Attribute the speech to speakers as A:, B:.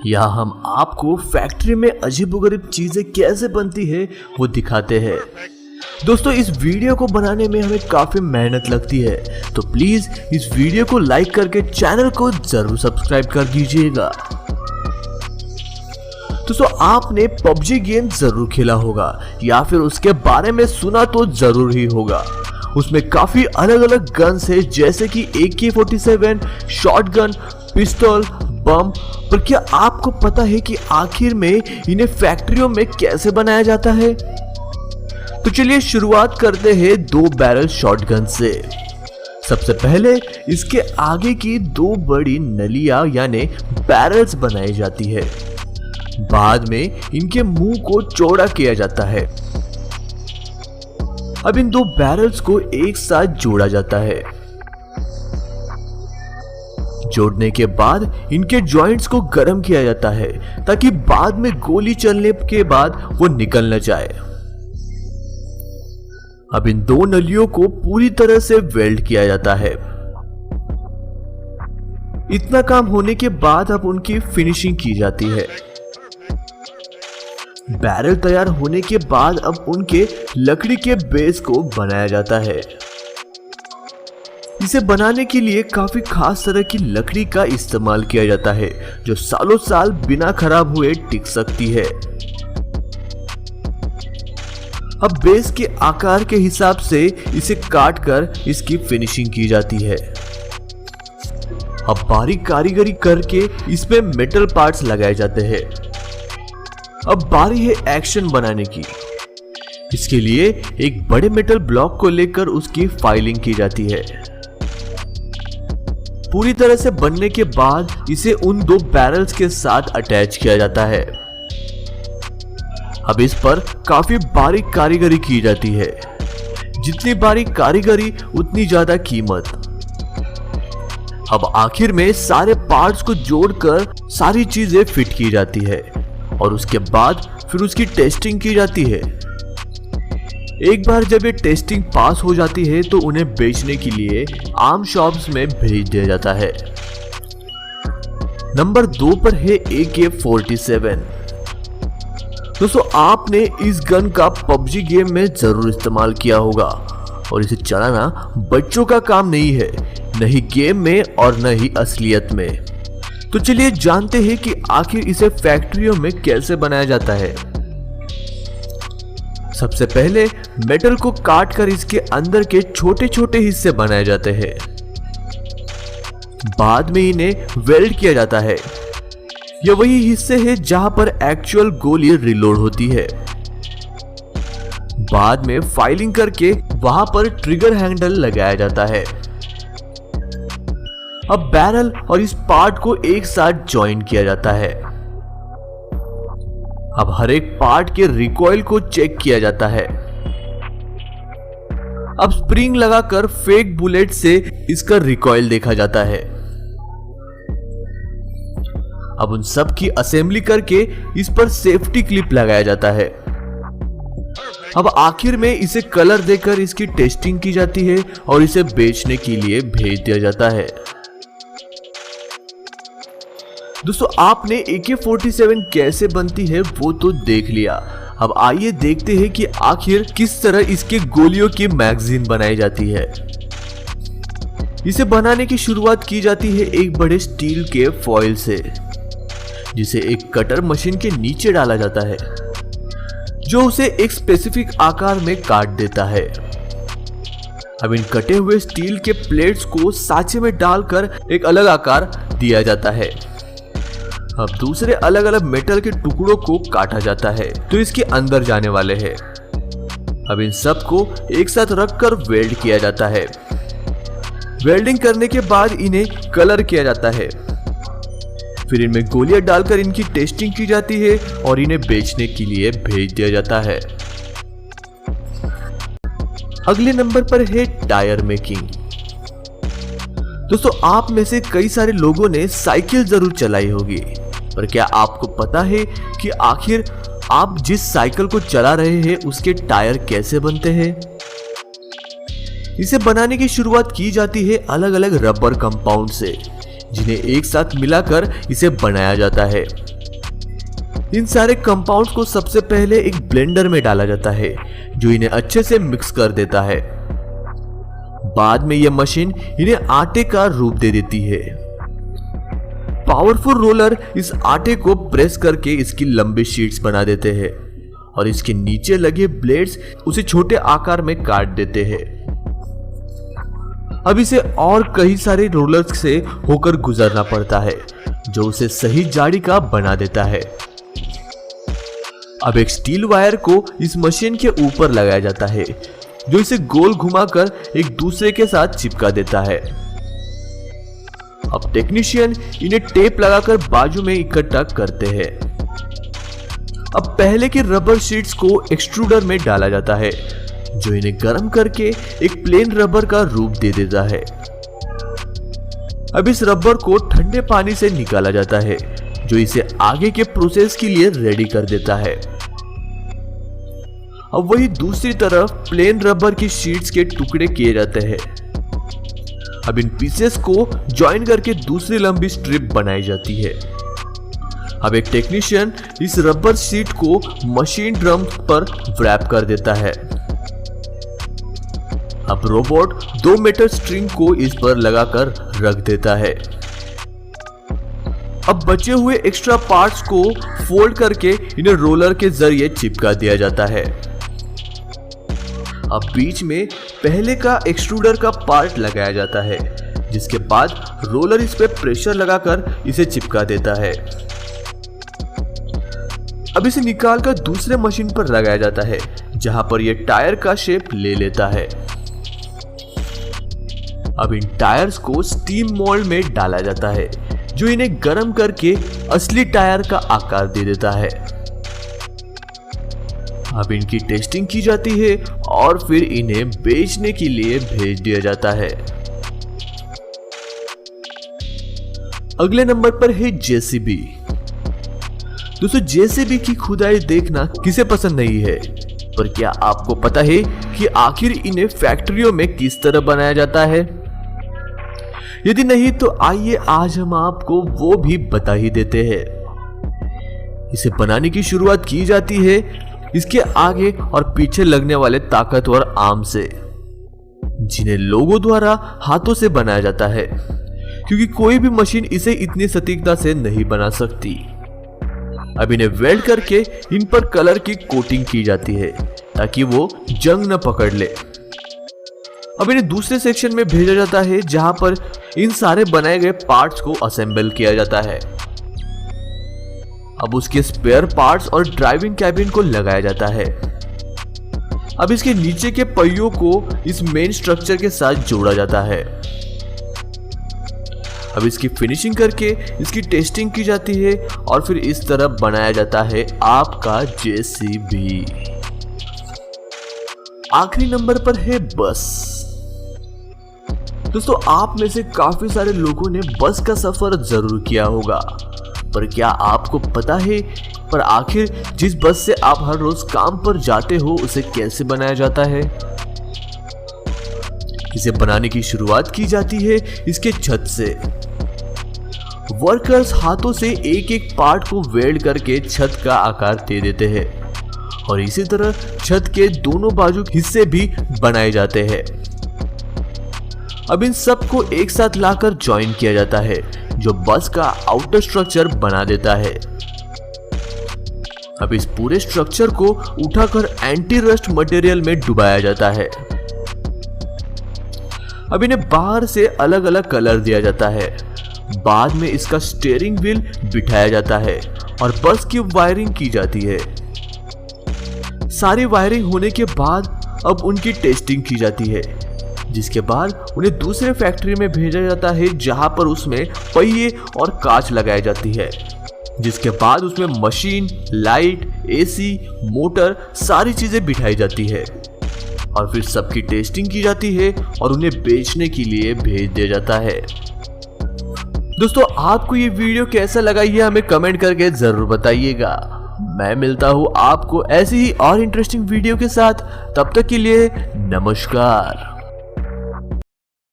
A: यहाँ हम आपको फैक्ट्री में अजीबोगरीब चीजें कैसे बनती है वो दिखाते हैं। दोस्तों, इस वीडियो को बनाने में हमें काफी मेहनत लगती है, तो प्लीज इस वीडियो को लाइक करके चैनल को जरूर सब्सक्राइब कर दीजिएगा। दोस्तों, आपने पबजी गेम जरूर खेला होगा या फिर उसके बारे में सुना तो जरूर ही होगा। उसमें काफी अलग अलग गन्स है, जैसे कि AK-47, शॉटगन, पिस्तौल, बम। पर क्या आपको पता है कि आखिर में इन्हें फैक्ट्रियों में कैसे बनाया जाता है? तो चलिए शुरुआत करते हैं 2 बैरल शॉटगन से। सबसे पहले इसके आगे की 2 बड़ी नलियां यानी बैरल्स बनाई जाती है। बाद में इनके मुंह को चौड़ा किया जाता है। अब इन 2 बैरल्स को एक साथ जोड़ा जाता है। जोड़ने के बाद इनके जॉइंट्स को गर्म किया जाता है ताकि बाद में गोली चलने के बाद वो निकल न जाए। अब इन 2 नलियों को पूरी तरह से वेल्ड किया जाता है। इतना काम होने के बाद अब उनकी फिनिशिंग की जाती है। बैरल तैयार होने के बाद अब उनके लकड़ी के बेस को बनाया जाता है। इसे बनाने के लिए काफी खास तरह की लकड़ी का इस्तेमाल किया जाता है, जो सालों साल बिना खराब हुए टिक सकती है। अब बेस के आकार के हिसाब से इसे काट कर इसकी फिनिशिंग की जाती है। अब बारीक कारीगरी करके इसमें मेटल पार्ट्स लगाए जाते हैं। अब बारी है एक्शन बनाने की। इसके लिए एक बड़े मेटल ब्लॉक को लेकर उसकी फाइलिंग की जाती है। पूरी तरह से बनने के बाद इसे उन 2 बैरल्स के साथ अटैच किया जाता है। अब इस पर काफी बारीक कारीगरी की जाती है। जितनी बारीक कारीगरी उतनी ज्यादा कीमत। अब आखिर में सारे पार्ट्स को जोड़कर सारी चीजें फिट की जाती है और उसके बाद फिर उसकी टेस्टिंग की जाती है। एक बार जब ये टेस्टिंग पास हो जाती है तो उन्हें बेचने के लिए आम शॉप्स में भेज दिया जाता है। नंबर 2 पर है AK-47। दोस्तों, आपने इस गन का पबजी गेम में जरूर इस्तेमाल किया होगा और इसे चलाना बच्चों का काम नहीं है, न ही गेम में और न ही असलियत में। तो चलिए जानते हैं कि आखिर इसे फैक्ट्रियों में कैसे बनाया जाता है। सबसे पहले मेटल को काट कर इसके अंदर के छोटे छोटे हिस्से बनाए जाते हैं। बाद में इन्हें वेल्ड किया जाता है। यह वही हिस्से हैं जहां पर एक्चुअल गोली रिलोड होती है। बाद में फाइलिंग करके वहां पर ट्रिगर हैंडल लगाया जाता है। अब बैरल और इस पार्ट को एक साथ ज्वाइन किया जाता है। अब हर एक पार्ट के रिकॉइल को चेक किया जाता है। अब स्प्रिंग लगाकर फेक बुलेट से इसका रिकॉइल देखा जाता है। अब उन सब की असेंबली करके इस पर सेफ्टी क्लिप लगाया जाता है। अब आखिर में इसे कलर देकर इसकी टेस्टिंग की जाती है और इसे बेचने के लिए भेज दिया जाता है। दोस्तों, आपने AK-47 कैसे बनती है वो तो देख लिया। अब आइए देखते हैं कि आखिर किस तरह इसके गोलियों की मैगजीन बनाई जाती है। इसे बनाने की शुरुआत की जाती है एक बड़े स्टील के फॉइल से, जिसे एक कटर मशीन के नीचे डाला जाता है, जो उसे एक स्पेसिफिक आकार में काट देता है। अब इन कटे हुए स्टील के प्लेट्स को साँचे में डालकर एक अलग आकार दिया जाता है। अब दूसरे अलग अलग मेटल के टुकड़ों को काटा जाता है तो इसके अंदर जाने वाले हैं। अब इन सब को एक साथ रखकर वेल्ड किया जाता है। वेल्डिंग करने के बाद इन्हें कलर किया जाता है। फिर इनमें गोलियां डालकर इनकी टेस्टिंग की जाती है और इन्हें बेचने के लिए भेज दिया जाता है। अगले नंबर पर है टायर मेकिंग। दोस्तों, आप में से कई सारे लोगों ने साइकिल जरूर चलाई होगी, पर क्या आपको पता है कि आखिर आप जिस साइकिल को चला रहे हैं उसके टायर कैसे बनते हैं? इसे बनाने की शुरुआत की जाती है अलग अलग रबर कंपाउंड से, जिन्हें एक साथ मिलाकर इसे बनाया जाता है। इन सारे कंपाउंड्स को सबसे पहले एक ब्लेंडर में डाला जाता है जो इन्हें अच्छे से मिक्स कर देता है। बाद में यह मशीन इन्हें आटे का रूप दे देती है। पावरफुल रोलर इस आटे को प्रेस करके इसकी लंबी शीट्स बना देते हैं और इसके नीचे लगे ब्लेड्स उसे छोटे आकार में काट देते हैं। अब इसे और कई सारे रोलर्स से होकर गुजरना पड़ता है जो उसे सही जाड़ी का बना देता है। अब एक स्टील वायर को इस मशीन के ऊपर लगाया जाता है जो इसे गोल घुमाकर एक दूसरे के साथ चिपका देता है। अब टेक्नीशियन इन्हें टेप लगाकर बाजू में इकट्ठा करते हैं। अब पहले के रबर शीट्स को एक्सट्रूडर में डाला जाता है जो इन्हें गर्म करके एक प्लेन रबर का रूप दे देता है। अब इस रबर को ठंडे पानी से निकाला जाता है जो इसे आगे के प्रोसेस के लिए रेडी कर देता है। अब वही दूसरी तरफ प्लेन रबर की शीट्स के टुकड़े किए जाते हैं। अब इन पीसेस को जॉइन करके दूसरी लंबी स्ट्रिप बनाई जाती है। अब एक टेक्नीशियन इस रबर शीट को मशीन ड्रम पर रैप कर देता है। अब रोबोट 2 मीटर स्ट्रिंग को इस पर लगाकर रख देता है। अब बचे हुए एक्स्ट्रा पार्ट्स को फोल्ड करके इन्हें रोलर के जरिए चिपका दिया जाता है। अब बीच में पहले का एक्सट्रूडर का पार्ट लगाया जाता है जिसके बाद रोलर इस पे प्रेशर लगाकर इसे चिपका देता है। अब इसे निकालकर दूसरे मशीन पर लगाया जाता है जहां पर यह टायर का शेप ले लेता है। अब इन टायर्स को स्टीम मोल्ड में डाला जाता है जो इन्हें गर्म करके असली टायर का आकार दे देता है। अब इनकी टेस्टिंग की जाती है और फिर इन्हें बेचने के लिए भेज दिया जाता है। अगले नंबर पर है जेसीबी। दोस्तों जेसीबी की खुदाई देखना किसे पसंद नहीं है, पर क्या आपको पता है कि आखिर इन्हें फैक्ट्रियों में किस तरह बनाया जाता है? यदि नहीं तो आइए आज हम आपको वो भी बता ही देते हैं। इसे बनाने की शुरुआत की जाती है इसके आगे और पीछे लगने वाले ताकतवर आर्म से, जिन्हें लोगों द्वारा हाथों से बनाया जाता है क्योंकि कोई भी मशीन इसे इतनी सटीकता से नहीं बना सकती। अब इन्हें वेल्ड करके इन पर कलर की कोटिंग की जाती है ताकि वो जंग न पकड़ ले। अब इन्हें दूसरे सेक्शन में भेजा जाता है जहां पर इन सारे बनाए गए पार्ट्स को असेंबल किया जाता है। अब उसके स्पेयर पार्ट्स और ड्राइविंग कैबिन को लगाया जाता है। अब इसके नीचे के पहियों को इस मेन स्ट्रक्चर के साथ जोड़ा जाता है। अब इसकी फिनिशिंग करके इसकी टेस्टिंग की जाती है और फिर इस तरह बनाया जाता है आपका जेसीबी। आखिरी नंबर पर है बस। दोस्तों आप में से काफी सारे लोगों ने बस का सफर जरूर किया होगा, पर क्या आपको पता है पर आखिर जिस बस से आप हर रोज काम पर जाते हो उसे कैसे बनाया जाता है? इसे बनाने की शुरुआत की जाती है इसके छत से। वर्कर्स हाथों से एक एक पार्ट को वेल्ड करके छत का आकार दे देते हैं और इसी तरह छत के दोनों बाजू हिस्से भी बनाए जाते हैं। अब इन सब को एक साथ लाकर जॉइन किया जाता है जो बस का आउटर स्ट्रक्चर बना देता है। अब इस पूरे स्ट्रक्चर को उठाकर एंटी रस्ट मटेरियल में डुबाया जाता है। अब इन्हें बाहर से अलग अलग कलर दिया जाता है। बाद में इसका स्टीयरिंग व्हील बिठाया जाता है और बस की वायरिंग की जाती है। सारी वायरिंग होने के बाद अब उनकी टेस्टिंग की जाती है, जिसके बाद उन्हें दूसरे फैक्ट्री में भेजा जाता है जहां पर उसमें पहिए और कांच लगाई जाती है, जिसके बाद उसमें मशीन, लाइट, एसी, मोटर सारी चीजें बिठाई जाती है और फिर सबकी टेस्टिंग की जाती है और उन्हें बेचने के लिए भेज दिया जाता है। दोस्तों आपको ये वीडियो कैसा लगा ये हमें कमेंट करके जरूर बताइएगा। मैं मिलता हूँ आपको ऐसी ही और इंटरेस्टिंग वीडियो के साथ, तब तक के लिए नमस्कार।